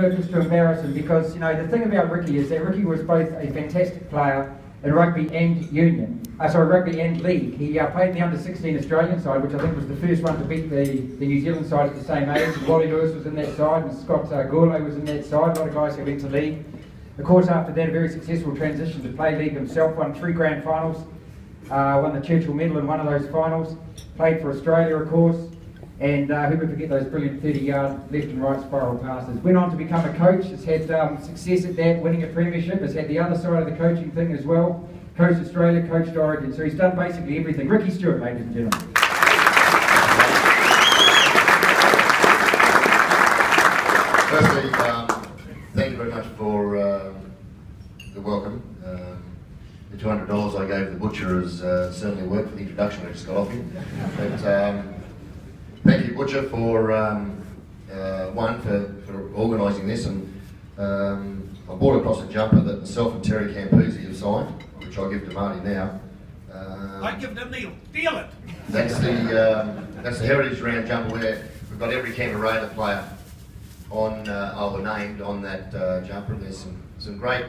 Just to embarrass him, because the thing about Ricky is that Ricky was both a fantastic player in rugby and rugby and league. He played in the under-16 Australian side, which I think was the first one to beat the New Zealand side at the same age. Wally Lewis was in that side, and Scott Gourlay was in that side. A lot of guys who went to league. Of course, after that, a very successful transition to play league himself. Won 3 grand finals, won the Churchill Medal in one of those finals. Played for Australia, of course. And who would forget those brilliant 30-yard left and right spiral passes. Went on to become a coach, has had success at that, winning a premiership, has had the other side of the coaching thing as well. Coached Australia, coached Origin, so he's done basically everything. Ricky Stuart, ladies and gentlemen. Firstly, thank you very much for the welcome. The $200 I gave the butcher has certainly worked for the introduction I just got off him. But, thank you, Butcher, for for organising this, and I brought across a jumper that myself and Terry Campuzzi have signed, which I'll give to Marty now. I give them the feel it. That's the Heritage Round jumper where we've got every Canberra Raider player on named on that jumper. There's some great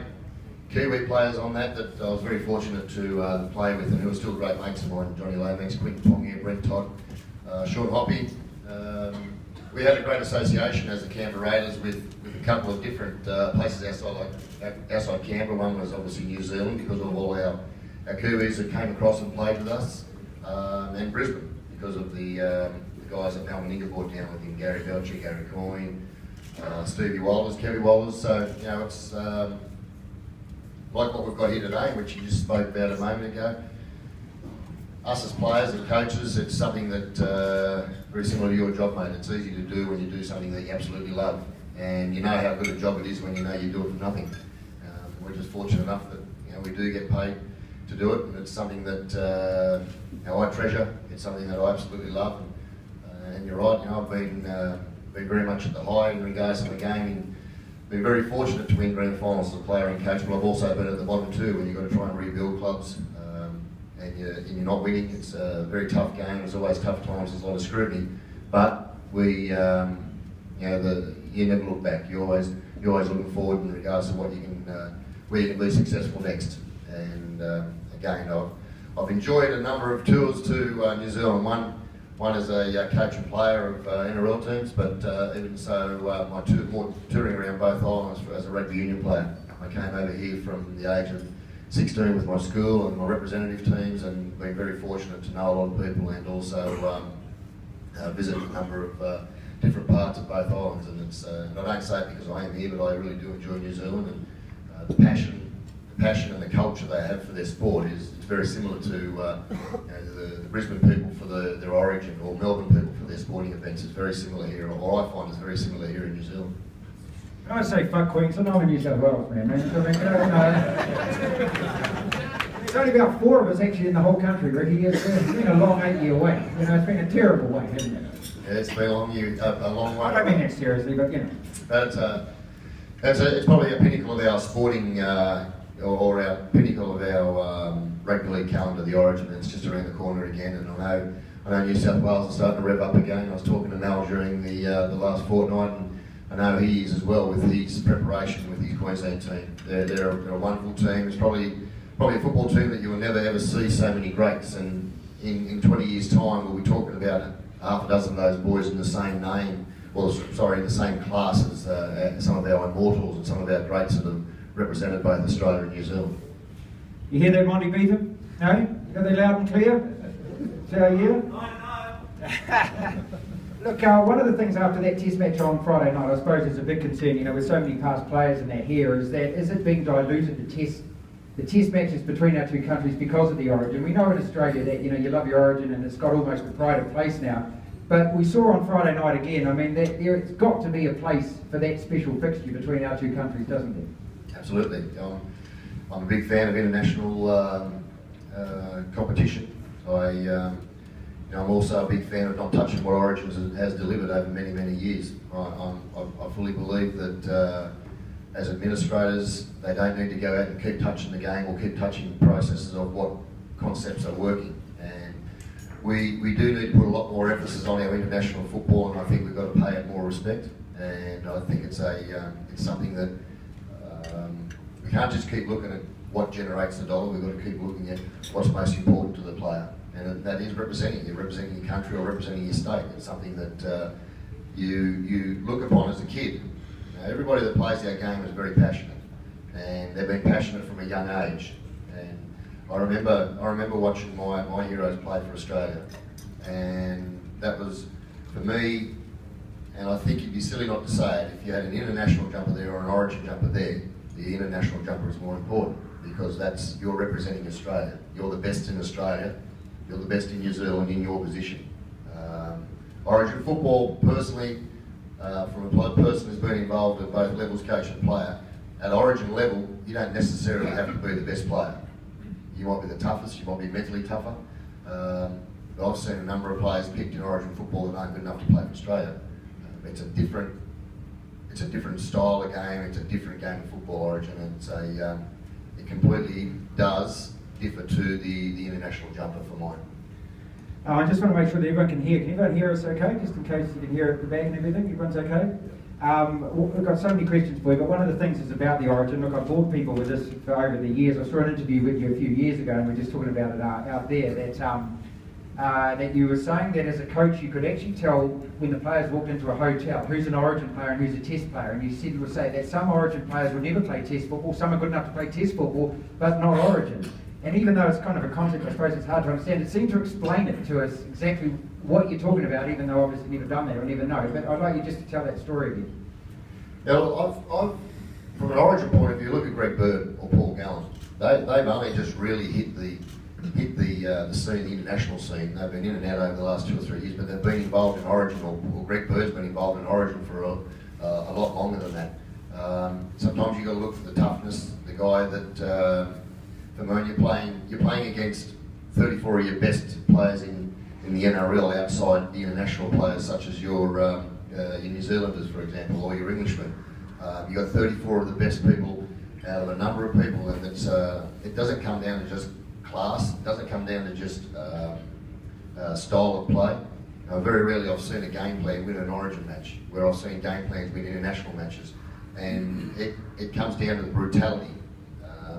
Kiwi players on that I was very fortunate to play with, and who are still great mates of mine: Johnny Lomax, Quinton Tongia, Brent Todd. Sean Hoppy. We had a great association as the Canberra Raiders with a couple of different places outside Canberra. One was obviously New Zealand because of all our Kiwis that came across and played with us, and Brisbane because of the guys that Melbourne Inga brought down with him: Gary Belcher, Gary Coyne, Stevie Walters, Kevy Walters. So it's like what we've got here today, which you just spoke about a moment ago. Us as players and coaches, it's something that very similar to your job, mate. It's easy to do when you do something that you absolutely love, and you know how good a job it is when you know you do it for nothing. We're just fortunate enough that we do get paid to do it, and it's something that I treasure. It's something that I absolutely love, and you're right. I've been very much at the high in regards to the game, and been very fortunate to win grand finals as a player and coach. But I've also been at the bottom too, when you've got to try and rebuild clubs. And you're not winning. It's a very tough game. There's always tough times. There's a lot of scrutiny, but we, you never look back. You're always looking forward in regards to what you can, where you can be successful next. And again, I've enjoyed a number of tours to New Zealand. One as a coach and player of NRL teams, but even so, more touring around both islands as a rugby union player. I came over here from the age of 16 with my school and my representative teams, and been very fortunate to know a lot of people, and also visit a number of different parts of both islands. And it's, and I don't say it because I am here, but I really do enjoy New Zealand, and the passion and the culture they have for their sport it's very similar to the Brisbane people for their origin, or Melbourne people for their sporting events. It's very similar here, or I find it's very similar here in New Zealand. When I say fuck Queensland, I'm in New South Wales, man. There's only about 4 of us actually in the whole country, Ricky. It's been a long 8-year wait. It's been a terrible wait, hasn't it? Yeah, it's been a long way. I don't mean that seriously, but But it's probably a pinnacle of our sporting, or our pinnacle of our rugby league calendar, the Origin. It's just around the corner again, and I know New South Wales is starting to rev up again. I was talking to Nell during the last fortnight, and I know he is as well with his preparation with his Queensland team. They're a wonderful team. It's probably a football team that you will never ever see so many greats. And in 20 years' time, we'll be talking about half a dozen of those boys in the same name, in the same class as some of our immortals and some of our greats that have represented both Australia and New Zealand. You hear that, Monty Beetham? No? Are they loud and clear? Is that you? No. Look, one of the things after that test match on Friday night, I suppose is a big concern, with so many past players in that here, is it being diluted, the test matches between our two countries because of the Origin? We know in Australia that, you love your Origin and it's got almost a pride of place now. But we saw on Friday night again, that it's got to be a place for that special fixture between our two countries, doesn't it? Absolutely. I'm a big fan of international competition. I'm also a big fan of not touching what Origin has delivered over many, many years. I fully believe that as administrators, they don't need to go out and keep touching the game or keep touching processes of what concepts are working. And we do need to put a lot more emphasis on our international football, and I think we've got to pay it more respect. and I think it's something that we can't just keep looking at what generates the dollar. We've got to keep looking at what's most important to the player, and that is representing your country or representing your state. It's something that you look upon as a kid. Now, everybody that plays our game is very passionate, and they've been passionate from a young age. And I remember watching my heroes play for Australia, and that was, for me, and I think you'd be silly not to say it, if you had an international jumper there or an origin jumper there, the international jumper is more important, because you're representing Australia. You're the best in Australia, you're the best in New Zealand in your position. Origin football, personally, from a person who's been involved at both levels, coach and player, at origin level, you don't necessarily have to be the best player. You might be the toughest, you might be mentally tougher. But I've seen a number of players picked in origin football that aren't good enough to play for Australia. It's a different style of game, it's a different game of football, origin, and it completely does differ to the international jumper for mine. I just want to make sure that everyone can hear. Can everyone hear us okay? Just in case you can hear at the back and everything, everyone's okay? We've got so many questions for you, but one of the things is about the origin. Look, I've bored people with this for over the years. I saw an interview with you a few years ago, and we were just talking about it out there, that you were saying that as a coach you could actually tell when the players walked into a hotel who's an origin player and who's a test player, and you would say that some origin players will never play test football, some are good enough to play test football, but not origin. And even though it's kind of a concept, I suppose it's hard to understand, it seemed to explain it to us exactly what you're talking about, even though obviously you've never done that or never know. But I'd like you just to tell that story again. Now, from an origin point of view, look at Greg Bird or Paul Gallen. They've only just really hit the scene, the international scene. They've been in and out over the last 2 or 3 years, but they've been involved in origin, or Greg Bird's been involved in origin for a lot longer than that. Sometimes you've got to look for the toughness, the guy that, for when you're playing against 34 of your best players in the NRL outside the international players, such as your New Zealanders, for example, or your Englishmen. You've got 34 of the best people out of a number of people, and it doesn't come down to just class, it doesn't come down to just style of play. Very rarely I've seen a game plan win an origin match, where I've seen game plans win international matches, and it comes down to the brutality.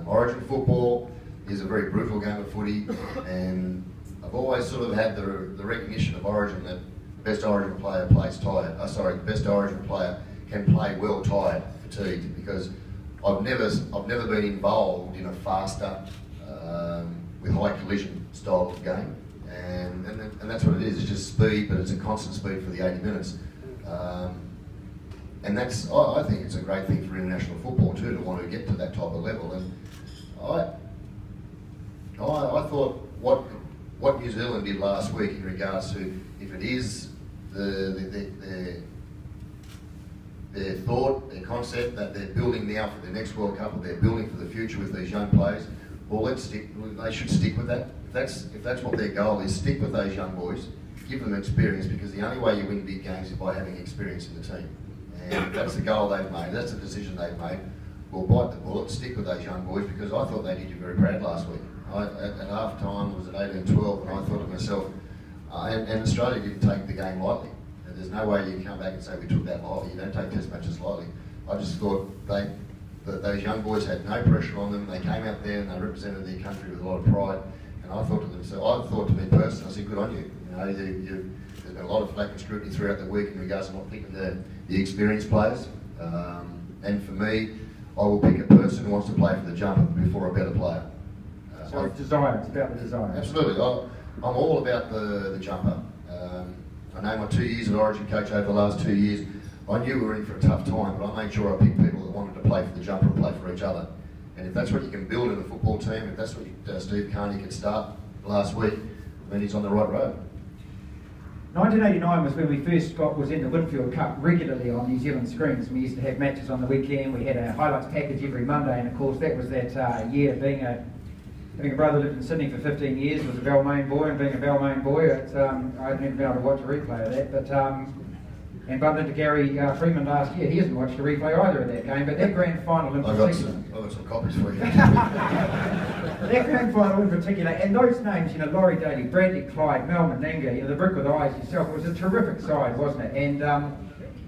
Origin football is a very brutal game of footy, and I've always sort of had the recognition of origin that the best origin player plays tired. The best origin player can play well tired, fatigued, because I've never been involved in a faster, with high collision style of game, and that's what it is. It's just speed, but it's a constant speed for the 80 minutes. And I think it's a great thing for international football too, to want to get to that type of level. And I thought what New Zealand did last week in regards to, if it is their thought, their concept that they're building now for the next World Cup, or they're building for the future with these young players, well, they should stick with that. If that's what their goal is, stick with those young boys, give them experience, because the only way you win big games is by having experience in the team. And that's the goal they've made, that's the decision they've made. We'll bite the bullet, stick with those young boys, because I thought they did you very proud last week. At half time, it was at 18-12, and I thought to myself, and Australia didn't take the game lightly. There's no way you can come back and say we took that lightly. You don't take test matches lightly. I just thought that those young boys had no pressure on them. They came out there and they represented their country with a lot of pride. And I thought to me personally, I said, good on you. There's been a lot of flack and scrutiny throughout the week in regards to not picking the experienced players. And for me, I will pick a person who wants to play for the jumper before a better player. So it's desire, it's about the desire. Absolutely. I'm all about the jumper. I know my 2 years as Origin coach over the last 2 years, I knew we were in for a tough time, but I made sure I picked people that wanted to play for the jumper and play for each other. And if that's what you can build in a football team, if that's what Steve Carney could start last week, then he's on the right road. 1989 was when we first was in the Winfield Cup regularly on New Zealand screens. We used to have matches on the weekend. We had a highlights package every Monday, and of course that was that year. Having a brother lived in Sydney for 15 years, was a Balmain boy, and being a Balmain boy, I'd never been able to watch a replay of that. But and bumped into Gary Freeman last year. He hasn't watched a replay either of that game. But that grand final in particular, I've got some copies for you. that grand final in particular, and those names, Laurie Daly, Bradley Clyde, Mel Meninga, the brick with eyes yourself, it was a terrific side, wasn't it? And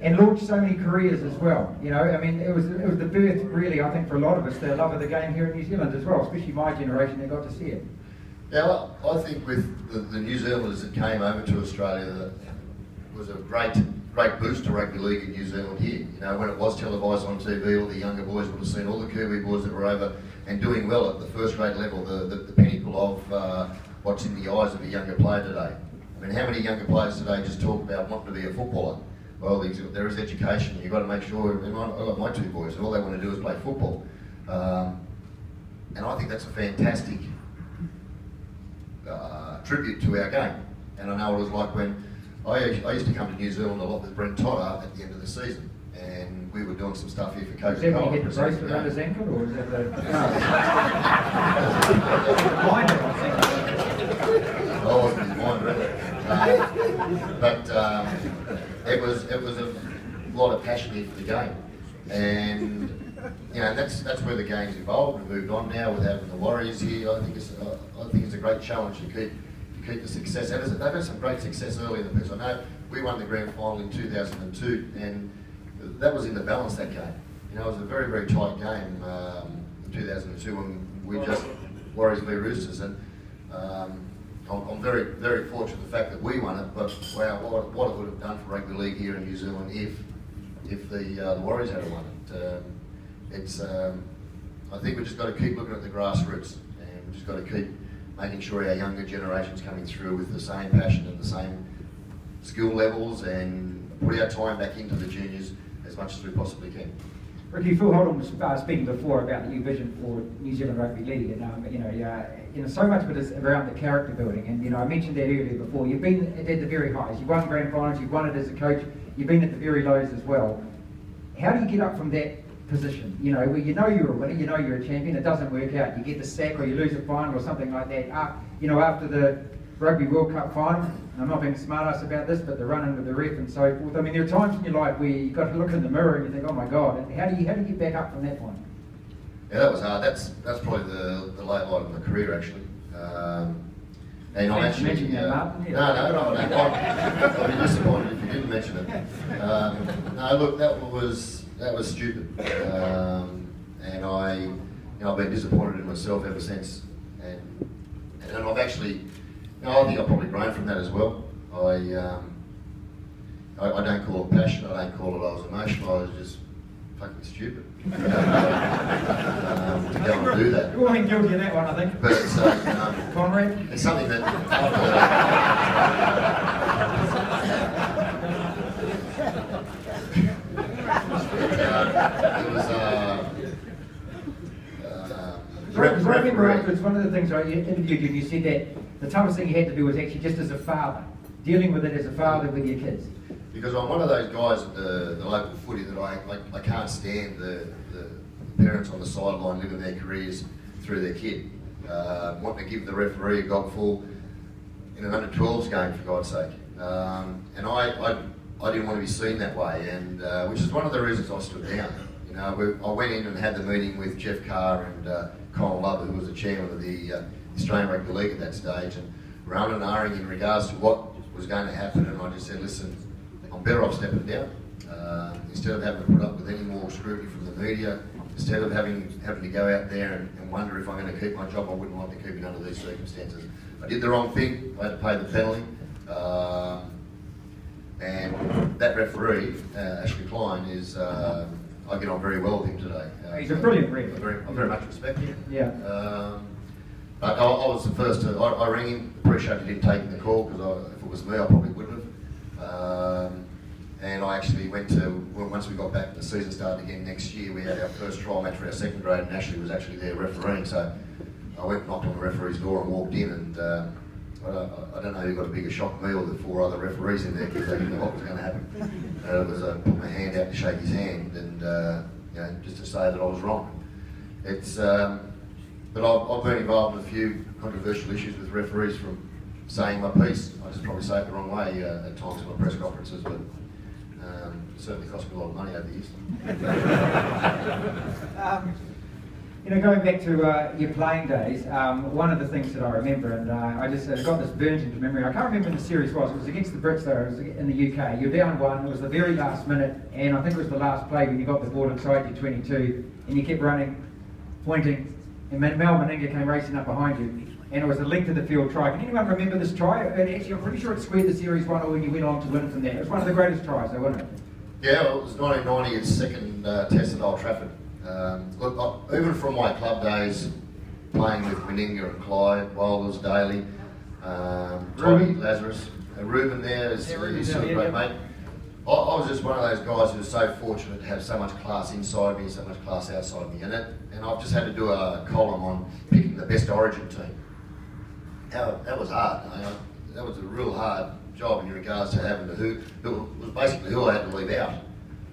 and launched so many careers as well. You know, I mean, it was the birth, really, I think, for a lot of us, the love of the game here in New Zealand as well, especially my generation that got to see it. Yeah, well, I think with the New Zealanders that came over to Australia, that was a great boost to rugby league in New Zealand here. You know, when it was televised on TV, all the younger boys would have seen all the Kiwi boys that were over and doing well at the first grade level, the pinnacle of what's in the eyes of a younger player today. I mean, how many younger players today just talk about wanting to be a footballer? Well, there is education. You've got to make sure. I've got my two boys, and all they want to do is play football. And I think that's a fantastic tribute to our game. And I know what it was like when I used to come to New Zealand a lot with Brent Totter at the end of the season, and we were doing some stuff here for Coach. Is that when you hit the brace around his ankle, or is that the... I wasn't his mind, really. But it was a lot of passion here for the game, and you know that's where the game's evolved and moved on now with having the Warriors here. I think it's a great challenge to keep the success. And they've had some great success early in the piece. I know we won the grand final in 2002, and that was in the balance that game. You know, it was a very, very tight game in 2002 when we just Warriors v Roosters, and I'm very, very fortunate the fact that we won it. But wow, what it would have done for rugby league here in New Zealand if the Warriors had won it. I think we've just got to keep looking at the grassroots, and we've just got to keep making sure our younger generation's coming through with the same passion and the same skill levels, and put our time back into the juniors as much as we possibly can. Ricky, Phil Holden was speaking before about the new vision for New Zealand Rugby League, and so much of it is around the character building. And I mentioned that earlier before. You've been at the very highs. You've won grand finals. You've won it as a coach. You've been at the very lows as well. How do you get up from that position? Where you're a winner, you're a champion. It doesn't work out. You get the sack, or you lose a final, or something like that. After the Rugby World Cup final. And I'm not being smart-ass about this, but the run-in with the ref and so forth. I mean, there are times in your life where you've got to look in the mirror and you think, oh my God, and how do you get back up from that point? Yeah, that was hard. That's probably the late light of my career, actually. And I actually mentioned that, Martin. No. I'd be disappointed if you didn't mention it. No, look, that was stupid, and I've been disappointed in myself ever since. And I've actually. I think I've probably grown from that as well. I don't call it passion, I don't call it I was emotional, I was just fucking stupid to go and do that. You're all guilty of that one, I think. But it's, Conrad? It's something that it was I remember afterwards, one of the things I interviewed you, and you said that the toughest thing you had to do was actually just as a father, dealing with it as a father with your kids. Because I'm one of those guys at the local footy that I can't stand the parents on the sideline living their careers through their kid. Wanting to give the referee a gobful in an under-12s game, for God's sake. And I didn't want to be seen that way, and which is one of the reasons I stood down. I went in and had the meeting with Jeff Carr and Colin Love, who was the chairman of the Australian Rugby League at that stage, and we're umming in regards to what was going to happen, and I just said, listen, I'm better off stepping down. Instead of having to put up with any more scrutiny from the media, instead of having to go out there and wonder if I'm going to keep my job, I wouldn't like to keep it under these circumstances. I did the wrong thing, I had to pay the penalty, and that referee, Ashley Klein, is I get on very well with him today. He's a brilliant ref. I very much respect him. Yeah. But I was the first to, I rang him, appreciate he didn't take the call, because if it was me I probably wouldn't have. And I actually went to, once we got back, the season started again next year, we had our first trial match for our second grade, and Ashley was actually there refereeing, so I went and knocked on the referee's door and walked in, and I don't know who got a bigger shock, me or the four other referees in there, because they didn't know what was going to happen. It was put my hand out to shake his hand, and just to say that I was wrong. But I've been involved in a few controversial issues with referees from saying my piece. I just probably say it the wrong way at times in my press conferences, but it certainly cost me a lot of money over the years. You know, going back to your playing days, one of the things that I remember, and I just got this burnt into memory, I can't remember when the series was. It was against the Brits though, it was in the UK. You're down 1, it was the very last minute, and I think it was the last play when you got the ball inside your 22, and you kept running, pointing, and Mel Meninga came racing up behind you, and it was a length of the field try. Can anyone remember this try? And actually, I'm pretty sure it squared the series 1-0 when you went on to win from there. It was one of the greatest tries, though, wasn't it? Yeah, well, it was 1990, its second test at Old Trafford. Look, even from my club days, playing with Meninga and Clyde, Wilders, Daly, Toddy, Lazarus, Ruben there is he's still a great mate. I was just one of those guys who was so fortunate to have so much class inside me, so much class outside me, and I've just had to do a column on picking the best Origin team. That was hard. That was a real hard job in regards to having who was basically who I had to leave out.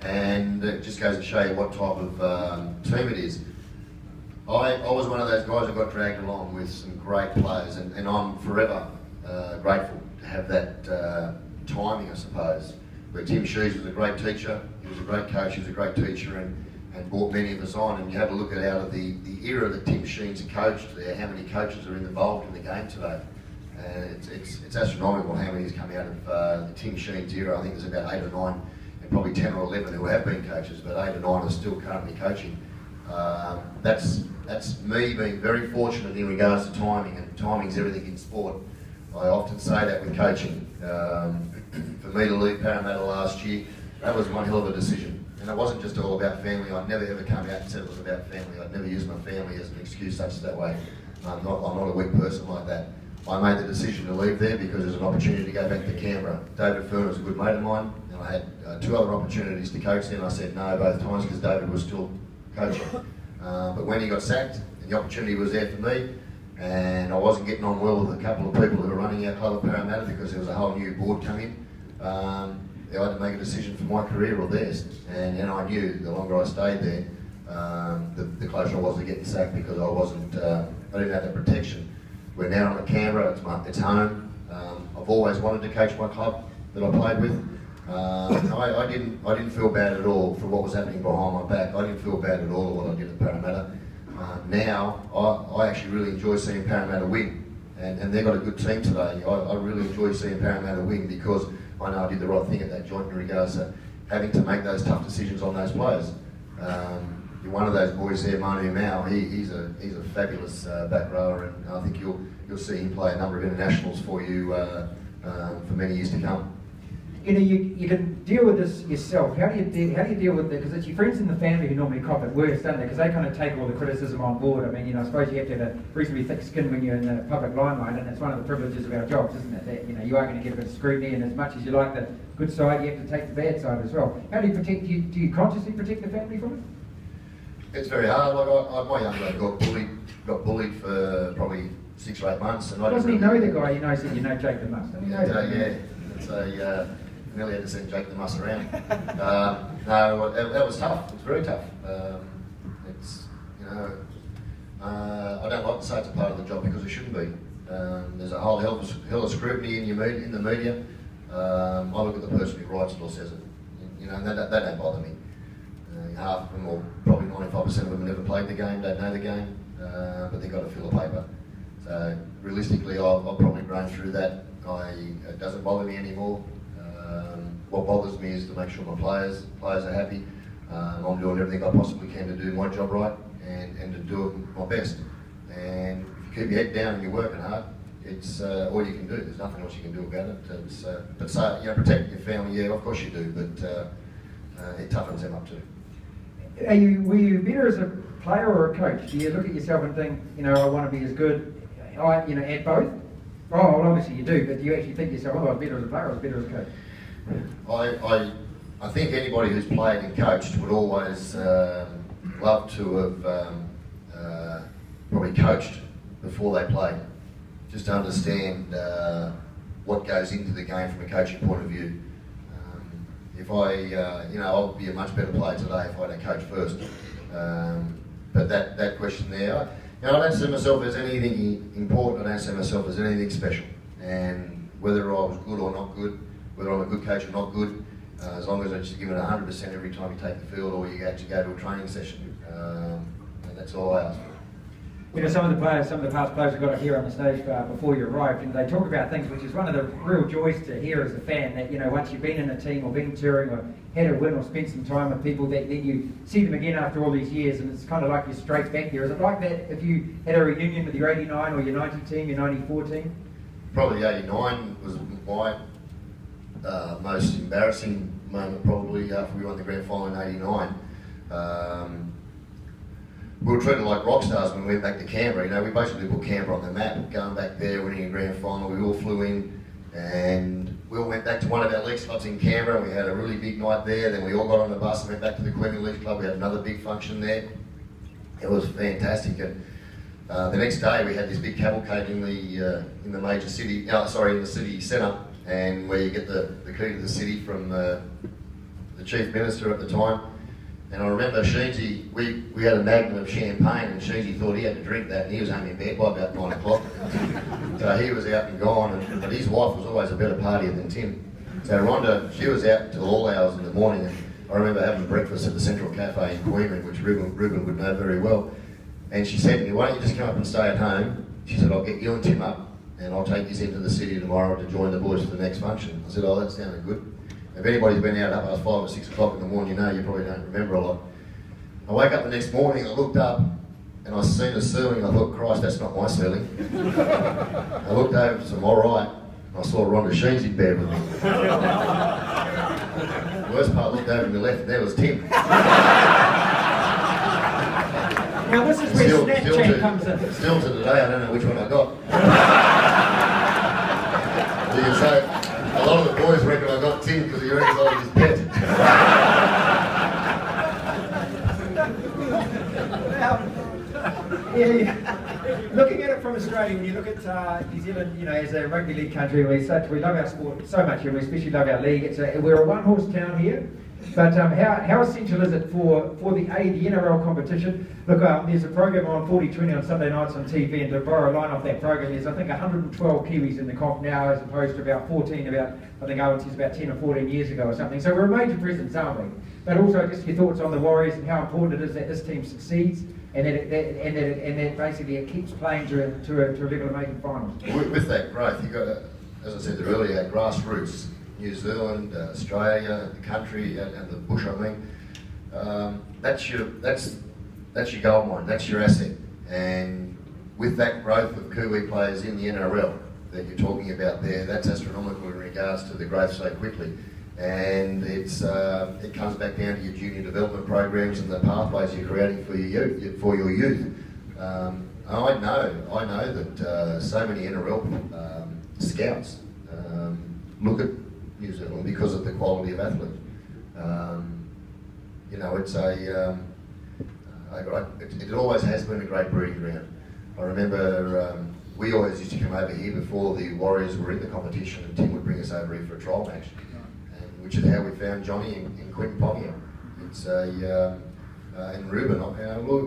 And it just goes to show you what type of team it is. I was one of those guys who got dragged along with some great players, and I'm forever grateful to have that timing, I suppose. Where Tim Shees was a great teacher, he was a great coach, he was a great teacher, and brought many of us on. And you have a look at out of the era that Tim Sheens coached there, how many coaches are involved in the game today. And it's astronomical how many has come out of the Tim Sheens era. I think there's about 8 or 9, and probably 10 or 11 who have been coaches, but 8 or 9 are still currently coaching. That's me being very fortunate in regards to timing, and timing's everything in sport. I often say that with coaching. For me to leave Parramatta last year, that was one hell of a decision. And it wasn't just all about family. I'd never ever come out and said it was about family. I'd never use my family as an excuse such that way. I'm not a weak person like that. I made the decision to leave there because there's an opportunity to go back to Canberra. David Fern was a good mate of mine, and I had 2 other opportunities to coach there, and I said no both times because David was still coaching. But when he got sacked, and the opportunity was there for me, and I wasn't getting on well with a couple of people who were running our club at Parramatta because there was a whole new board coming. I had to make a decision for my career or theirs, and I knew the longer I stayed there, the closer I was to getting sacked because I didn't have that protection. We're now on at Canberra, it's home. I've always wanted to coach my club that I played with. I didn't feel bad at all for what was happening behind my back. I didn't feel bad at all at what I did at Parramatta. Now, I actually really enjoy seeing Parramatta win, and they've got a good team today. I really enjoy seeing Parramatta win because I know I did the right thing at that joint in regards to having to make those tough decisions on those players. You're one of those boys there, Manu Mao. He's a fabulous back rower, and I think you'll see him play a number of internationals for you for many years to come. You know, you can deal with this yourself. How do you deal with it? Because it's your friends in the family who normally cop it worse, don't they? Because they kind of take all the criticism on board. I mean, you know, I suppose you have to have a reasonably thick skin when you're in the public limelight, and it's one of the privileges of our jobs, isn't it? That, you know, you are going to get a bit of scrutiny, and as much as you like the good side, you have to take the bad side as well. How do you protect? Do you consciously protect the family from it? It's very hard. Like my young lad got bullied for probably 6 or 8 months, and doesn't he know the guy? He knows that you know Jake the Muss. Yeah, it's nearly had to send Jake the Muss around. No, that was tough. It was very tough. It's, you know, I don't like to say it's a part of the job because it shouldn't be. There's a whole hell of scrutiny in the media. I look at the person who writes it or says it. You know, and that don't bother me. Half of them, or probably 95% of them, never played the game, don't know the game, but they've got to fill a paper. So realistically, I've probably grown through that. It doesn't bother me anymore. What bothers me is to make sure my players are happy. I'm doing everything I possibly can to do my job right and to do it my best. And if you keep your head down and you're working hard, it's all you can do. There's nothing else you can do about it. But you know, protect your family, yeah, of course you do, but it toughens them up too. Were you better as a player or a coach? Do you look at yourself and think, you know, I want to be as good, you know, at both? Oh, well, obviously you do, but do you actually think to yourself, oh, I was better as a player or I was better as a coach? I think anybody who's played and coached would always love to have probably coached before they played, just to understand what goes into the game from a coaching point of view. If you know, I'll be a much better player today if I don't coach first. But that question there, you know, I don't see myself as anything important. I don't see myself as anything special. And whether I was good or not good, whether I'm a good coach or not good, as long as I just give it 100% every time you take the field or you actually go to a training session, and that's all I ask for. You know, some of the past players who got up here on the stage before you arrived, and they talk about things, which is one of the real joys to hear as a fan, that, you know, once you've been in a team or been touring or had a win or spent some time with people, that then you see them again after all these years, and it's kind of like you're straight back there. Is it like that if you had a reunion with your 89 or your 90 team, your 94 team? Probably 89 was my most embarrassing moment, probably, after we won the grand final in 89. We were treated like rock stars when we went back to Canberra. You know, we basically put Canberra on the map, going back there, winning a grand final. We all flew in, and we all went back to one of our league clubs in Canberra. We had a really big night there. Then we all got on the bus and went back to the Queen League Club. We had another big function there. It was fantastic. And the next day, we had this big cavalcade in the major city. In the city centre, and where you get the key to the city from the chief minister at the time. And I remember Sheensy, we had a magnum of champagne, and Sheensy thought he had to drink that, and he was only in bed by about 9 o'clock. So he was out and gone, but his wife was always a better partier than Tim. So Rhonda, she was out till all hours in the morning, and I remember having breakfast at the Central Cafe in Queensland, which Ruben would know very well. And she said to me, "Why don't you just come up and stay at home?" She said, "I'll get you and Tim up, and I'll take you into the city tomorrow to join the boys for the next function." I said, "Oh, that sounded good." If anybody's been out up past 5 or 6 o'clock in the morning, you know, you probably don't remember a lot. I woke up the next morning, I looked up, and I seen a ceiling. I thought, Christ, that's not my ceiling. I looked over to my right, and I saw Rhonda Sheens in bed with me. The worst part, I looked over to my left, and there was Tim. Now this is where Snapchat comes in. Still to today, I don't know which one I got. So you can say, a lot of the boys reckon I got Tim because he reckons I was his pet. Looking at it from Australia, when you look at New Zealand, you know, as a rugby league country, we love our sport so much, and we especially love our league. We're a one-horse town here. But how essential is it for the NRL competition? Look, there's a program on 40/20 on Sunday nights on TV, and to borrow a line off that program, there's I think 112 Kiwis in the comp now, as opposed to about 14 I think Owens about 10 or 14 years ago or something. So we're a major presence, aren't we? But also just your thoughts on the Warriors and how important it is that this team succeeds, and that basically it keeps playing to a level of making finals. With that growth, you've got, as I said earlier, grassroots. New Zealand, Australia, the country, and the bush, I mean, that's your gold mine, that's your asset. And with that growth of Kiwi players in the NRL that you're talking about there, that's astronomical in regards to the growth so quickly. And it comes back down to your junior development programs and the pathways you're creating for your youth. I know that so many NRL scouts look at New Zealand because of the quality of athlete. You know, it always has been a great breeding ground. I remember we always used to come over here before the Warriors were in the competition, and Tim would bring us over here for a trial match, which is how we found Johnny in Quentin Pontiac. It's and Ruben.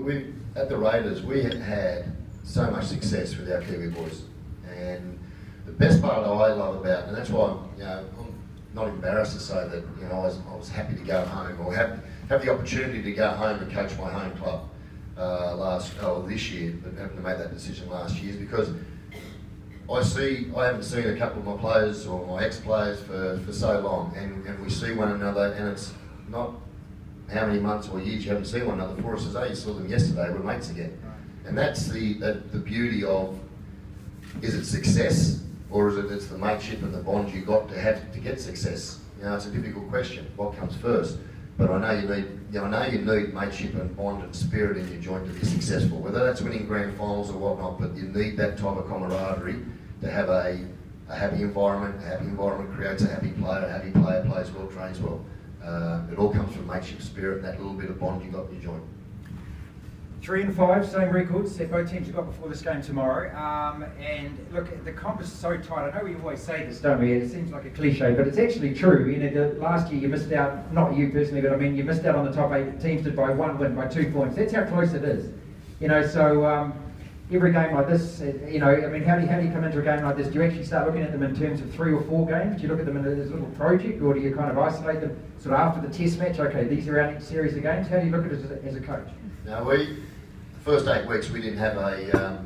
We at the Raiders, we had so much success with our Kiwi boys, and the best part that I love about, and that's why I'm not embarrassed to say that I was happy to go home, or have the opportunity to go home and coach my home club this year, but having to make that decision last year, because I haven't seen a couple of my players or my ex-players for so long, and we see one another, and it's not how many months or years you haven't seen one another for. Us as you saw them yesterday, we're mates again, and that's the beauty of, is it success, or is it's the mateship and the bond you got to have to get success? It's a difficult question. What comes first? But I know you need mateship and bond and spirit in your joint to be successful. Whether that's winning grand finals or whatnot, but you need that type of camaraderie to have a happy environment. A happy environment creates a happy player. A happy player plays well, trains well. It all comes from mateship spirit and that little bit of bond you got in your joint. 3 and 5, same records that both teams have got before this game tomorrow. And look, the comp is so tight. I know we always say this, don't we? It seems like a cliche, but it's actually true. Last year you missed out, not you personally, but I mean you missed out on the top 8 teams did by 1 win, by 2 points. That's how close it is. So every game like this, how do you come into a game like this? Do you actually start looking at them in terms of 3 or 4 games? Do you look at them as a little project, or do you kind of isolate them sort of after the test match? Okay, these are our next series of games. How do you look at it as a coach? Now the first 8 weeks we didn't have a,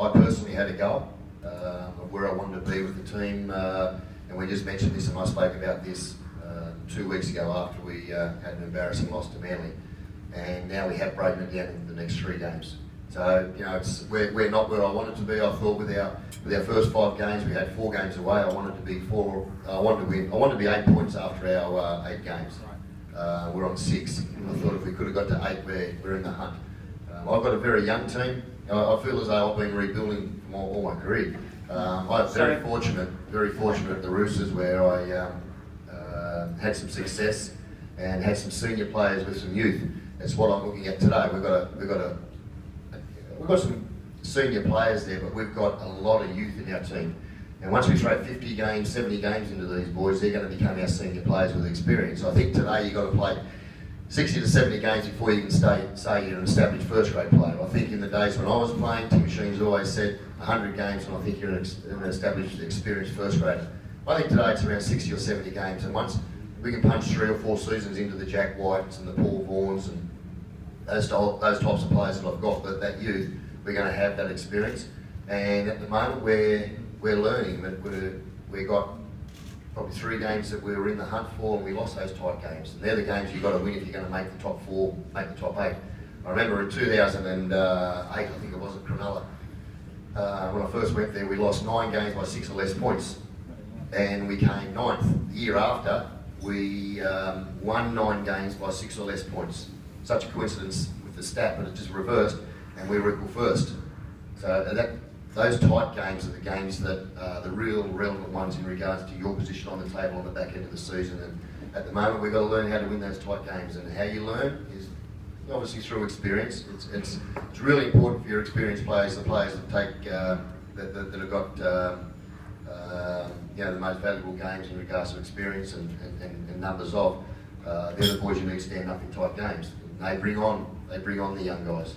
I personally had a goal of where I wanted to be with the team, and we just mentioned this and I spoke about this 2 weeks ago after we had an embarrassing loss to Manly, and now we have broken it down into the next 3 games. So, you know, we're not where I wanted to be. I thought with our first 5 games, we had 4 games away. I wanted to be I wanted to win. I wanted to be 8 points after our 8 games. We're on 6. I thought if we could have got to 8, we're in the hunt. I've got a very young team. I feel as though I've been rebuilding all my career. I'm very fortunate at the Roosters where I had some success and had some senior players with some youth. That's what I'm looking at today. We've got some senior players there, but we've got a lot of youth in our team. And once we throw 50 games, 70 games into these boys, they're going to become our senior players with experience. I think today you've got to play 60 to 70 games before you can say you're an established first grade player. I think in the days when I was playing, Tim Machine's always said 100 games and I think you're an established, experienced first grader. I think today it's around 60 or 70 games, and once we can punch 3 or 4 seasons into the Jack Whites and the Paul Vaughns and those types of players that I've got, that youth, we're going to have that experience. And at the moment we're learning, but we got probably 3 games that we were in the hunt for and we lost those tight games. And they're the games you've got to win if you're going to make the top 4, make the top 8. I remember in 2008, I think it was at Cronulla, when I first went there, we lost 9 games by 6 or less points. And we came 9th. The year after, we won 9 games by 6 or less points. Such a coincidence with the stat, but it just reversed, and we were equal first. So those tight games are the games that are the real relevant ones in regards to your position on the table on the back end of the season. And at the moment, we've got to learn how to win those tight games. And how you learn is obviously through experience. It's really important for your experienced players, the players that take that have got you know, the most valuable games in regards to experience and numbers of. They're the boys you need to stand up in tight games. They bring on the young guys.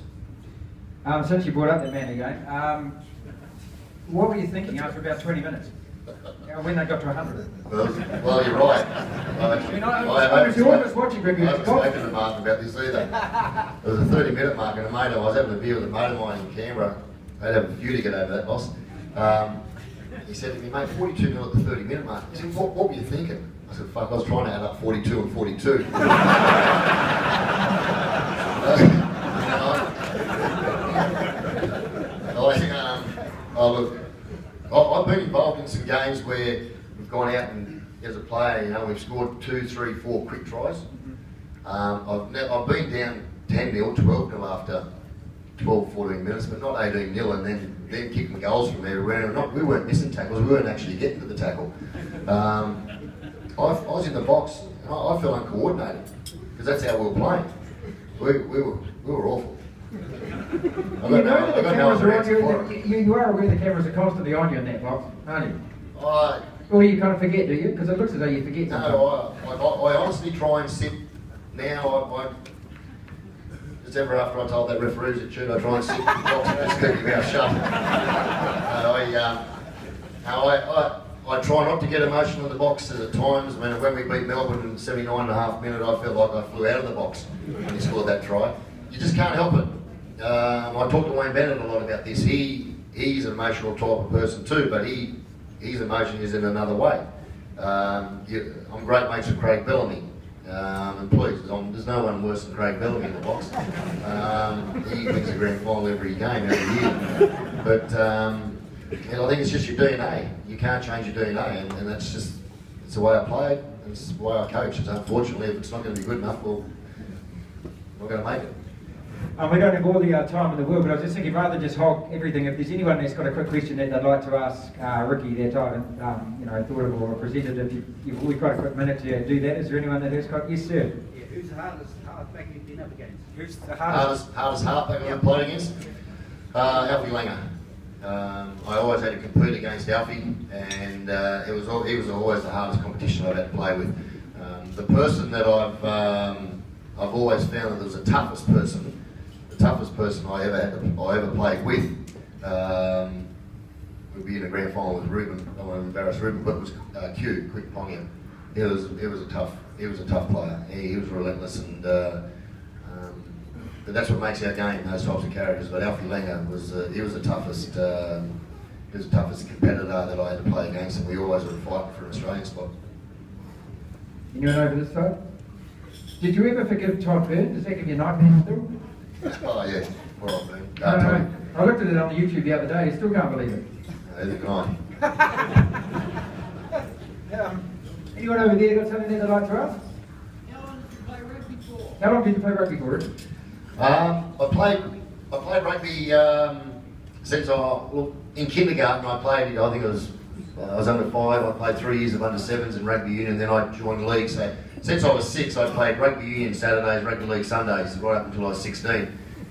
Since you brought up that Manly game, what were you thinking after about 20 minutes? When they got to 100? Well, you're right. I was watching Ricky. I haven't spoken to Mark about this either. There was a 30-minute mark, and I was having a beer with a mate of mine in Canberra. I'd have a few to get over that, boss. He said to me, mate, 42 nil at the 30-minute mark. He said, what were you thinking? I said, fuck, I was trying to add up 42 and 42. Look, I've been involved in some games where we've gone out and, as a player, you know, we've scored 2, 3, 4 quick tries. I've been down 10 nil, 12 nil after 12, 14 minutes, but not 18 nil, and then kicking goals from everywhere. We weren't missing tackles, we weren't actually getting to the tackle. I was in the box, and I felt uncoordinated, because that's how we were playing. We were awful. You know that the cameras are on you. You are aware the cameras are constantly on you in that box, aren't you? Well, you kind of forget, do you? Because it looks as though you forget. No, I honestly try and sit now. Just ever after I told that referee it should, I try and sit in the box and just keep my mouth shut. I try not to get emotional in the box at times. I mean, when we beat Melbourne in 79.5 minutes, I felt like I flew out of the box when he scored that try. You just can't help it. I talked to Wayne Bennett a lot about this. He's an emotional type of person too, but his emotion is in another way. I'm great mates with Craig Bellamy, and please, there's no one worse than Craig Bellamy in the box. He wins the grand final every game, every year. But I think it's just your DNA. You can't change your DNA, and that's just, it's the way I play it, and it's the way I coach. It's unfortunately, if it's not going to be good enough, well, we're going to make it. We don't have all the time in the world, but I was just thinking, rather than just hog everything, if there's anyone that's got a quick question that they'd like to ask Ricky, their tight, thought of or presented, we've got a quick minute to do that. Is there anyone that has got? Yes, sir. Yeah, who's the hardest halfback you've been up against? Who's the hardest halfback I've played against? Alfie Langer. I always had to compete against Alfie, and he was always the hardest competition I've had to play with. The person that I've always found that was the toughest person I ever played with would be in a grand final with Ruben. I don't want to embarrass Ruben, but it was Quick Pongia. He was a tough player. He was relentless, and but that's what makes our game, those types of characters. But Alfie Langer was he was the toughest. He was the toughest competitor that I had to play against, and we always were fighting for an Australian spot. And you went over this side? Did you ever forgive Todd Byrne? Does that give you nightmares still? Oh yeah, poor old man. No. I looked at it on the YouTube the other day, I still can't believe it. Neither can I. Anyone over there got something they'd like to ask? How long did you play rugby for? How long did you play rugby for, Rick? I played rugby since in kindergarten. I played. I think I was under 5. I played 3 years of under 7s in rugby union. Then I joined league. So since I was 6, I played rugby union Saturdays, rugby league Sundays, right up until I was 16.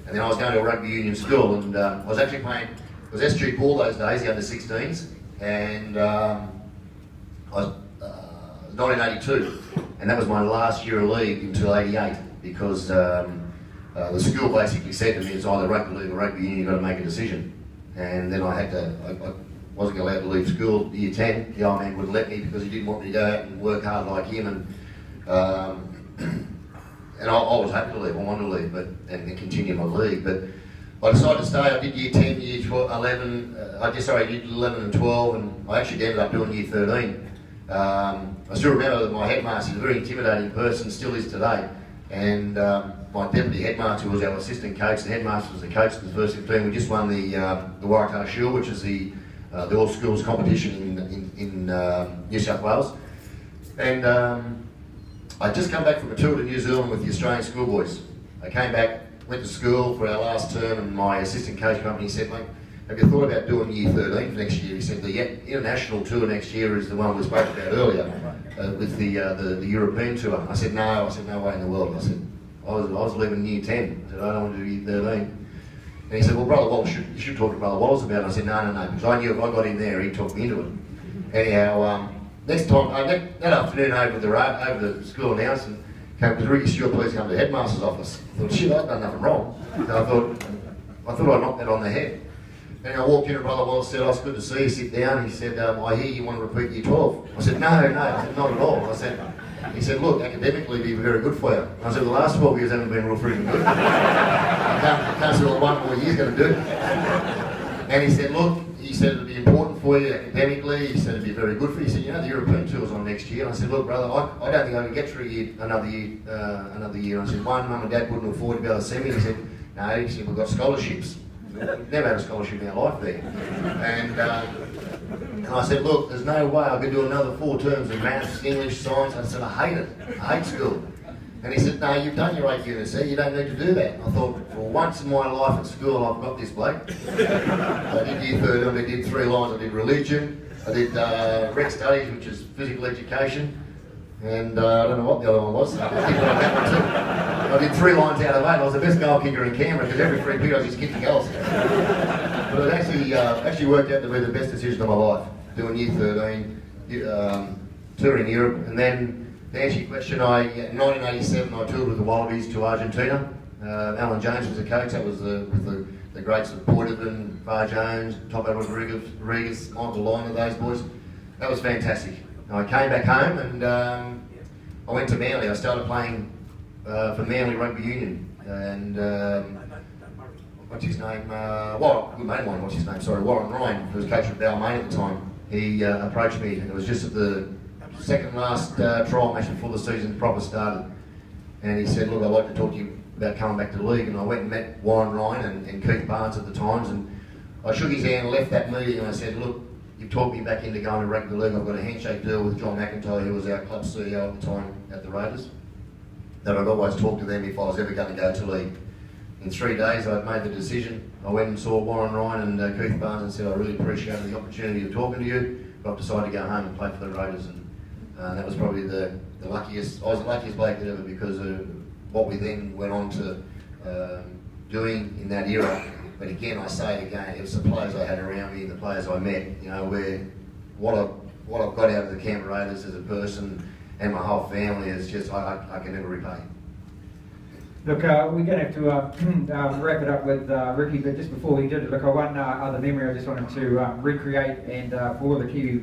And then I was going to a rugby union school, and I was actually playing. It was SG Ball those days, the under 16s, and I was 1982, and that was my last year of league until '88 because the school basically said to me, it's either rugby league or rugby union, you've got to make a decision. And then I wasn't allowed to leave school year 10. The old man wouldn't let me because he didn't want me to go out and work hard like him, and I was happy to leave. I wanted to leave, and continue my league. But I decided to stay. I did year 10, year 12, 11. I did 11 and 12, and I actually ended up doing year 13. I still remember that my headmaster, he's a very intimidating person, still is today. And my deputy headmaster was our assistant coach. The headmaster was the coach of the first 15. We just won the Waratah Shield, which is the all schools competition in New South Wales. And I'd just come back from a tour to New Zealand with the Australian schoolboys. I came back, went to school for our last term, and my assistant coach company said, mate, have you thought about doing year 13 for next year? He said, the international tour next year is the one we spoke about earlier, with the European tour. I said, no. I said, no way in the world. I said, I was leaving year 10. I said, I don't want to do year 13. And he said, well, Brother Wallace, you should talk to Brother Wallace about it. I said, no, because I knew if I got in there, he'd talk me into it. Anyhow, next time, that afternoon over the school announcement, came to Ricky Stuart, please come to the headmaster's office. I thought, shit, I've done nothing wrong. So I thought I knocked that on the head. And I walked in and Brother Wallace said, oh, it's good to see you, sit down. He said, I hear you want to repeat year 12. I said, no, I said, not at all. He said, look, academically it'd be very good for you. I said, the last 12 years haven't been real freaking good. I can't see what 1 more year's going to do. And he said, look, it'd be important for you academically. He said, it'd be very good for you. He said, you know, the European tour's on next year. And I said, look, brother, I don't think I can get through another year. I said, one, Mum and Dad wouldn't afford to be able to send me. He said, no, he said, we've got scholarships. We've never had a scholarship in our life there. And I said, look, there's no way I could do another 4 terms of maths, English, science. I said, I hate it. I hate school. And he said, no, you've done your 8 units there, you don't need to do that. And I thought, for once in my life at school, I've got this bloke. I did year 13, I did 3 lines, I did religion, I did rec studies, which is physical education, and I don't know what the other one was. I did 3 lines out of 8. I was the best goal kicker in Canberra because every free period I just kicked the goals. But it actually worked out to be the best decision of my life, doing year 13, touring Europe, and then to answer your question, in 1987 I toured with the Wallabies to Argentina. Alan Jones was the coach. That was with the greats of Poitevin, Var Jones, Topo Rodriguez, Michael Lyon, those boys. That was fantastic. I came back home and I went to Manly. I started playing for Manly Rugby Union. And what's his name? Good mate of mine, what's his name? Sorry, Warren Ryan, who was coach of Balmain at the time. He approached me, and it was just at the second last trial match before the season proper started. And he said, look, I'd like to talk to you about coming back to the league. And I went and met Warren Ryan and Keith Barnes at the times, and I shook his hand and left that meeting, and I said, look, you've talked me back into going to rugby league. I've got a handshake deal with John McIntyre, who was our club CEO at the time at the Raiders, that I'd always talk to them if I was ever going to go to league. In 3 days I'd made the decision. I went and saw Warren Ryan and Keith Barnes and said, I really appreciated the opportunity of talking to you, but I've decided to go home and play for the Raiders. And that was probably the luckiest, I was the luckiest bloke ever, because of what we then went on to doing in that era. But again, I say it again, it was the players I had around me and the players I met, you know, where what I've got out of the Canberra Raiders as a person and my whole family is just, I can never repay. Look, we're going to have to wrap it up with Ricky, but just before we do, look, one other memory I just wanted to recreate, and for all the Kiwi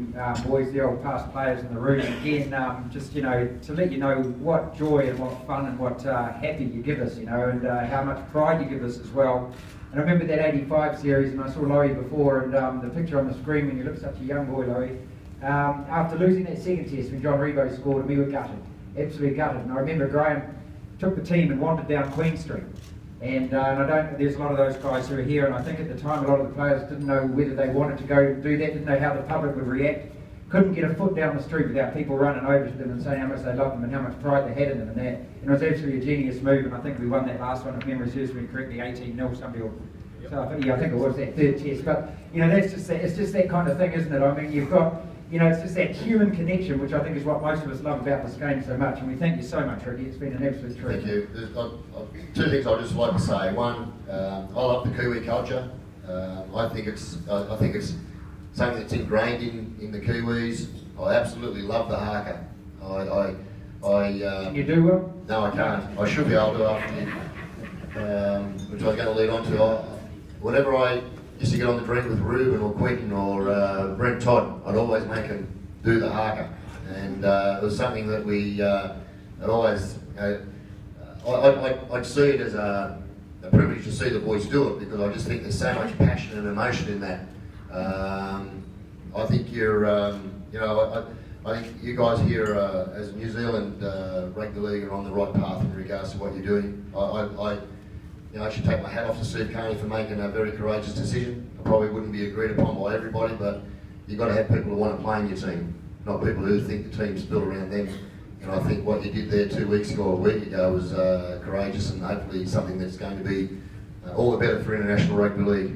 boys, the old past players in the room, again, just, you know, to let you know what joy and what fun and what happy you give us, you know, and how much pride you give us as well. And I remember that 85 series, and I saw Laurie before, and the picture on the screen when you look such a young boy, Laurie, after losing that second test when John Rebo scored, and we were gutted, absolutely gutted. And I remember Graham took the team and wandered down Queen Street. And there's a lot of those guys who are here, and I think at the time a lot of the players didn't know whether they wanted to go do that, didn't know how the public would react, couldn't get a foot down the street without people running over to them and saying how much they loved them and how much pride they had in them and that. And it was absolutely a genius move, and I think we won that last one, if memory serves me correctly, 18-0, somebody will. So I think it was that third test. But, you know, that's just that, it's just that kind of thing, isn't it? I mean, you've got, you know, it's just that human connection, which I think is what most of us love about this game so much. And we thank you so much, Ricky. It's been an absolute treat. Thank you. There's two things I'd just like to say. One, I love the Kiwi culture. I think it's something that's ingrained in the Kiwis. I absolutely love the haka. Can you do well? No, I can't. I should be able to after you. Which I was going to lead on to. Whenever I used to get on the drink with Ruben or Quentin or Brent Todd, I'd always make them do the haka. And it was something that we I'd always, I'd see it as a privilege to see the boys do it, because I just think there's so much passion and emotion in that. I think you're, you know, I think you guys here as New Zealand Rugby League are on the right path in regards to what you're doing. You know, I should take my hat off to Steve Carney for making a very courageous decision. It probably wouldn't be agreed upon by everybody, but you've got to have people who want to play in your team, not people who think the team's built around them. And I think what you did there 2 weeks ago or a week ago was courageous, and hopefully something that's going to be all the better for International Rugby League.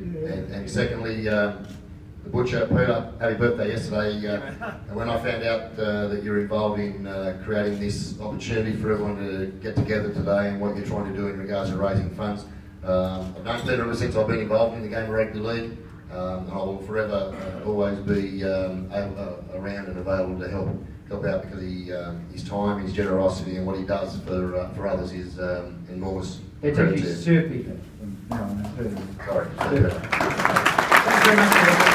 And secondly, the Butcher, Peter, happy birthday yesterday. And when I found out that you're involved in creating this opportunity for everyone to get together today and what you're trying to do in regards to raising funds, I've known Peter ever since I've been involved in the game of rugby league, and I will forever always be around and available to help out, because his time, his generosity, and what he does for others is enormous. It's actually Sir Peter. No, Sorry. Thanks very much.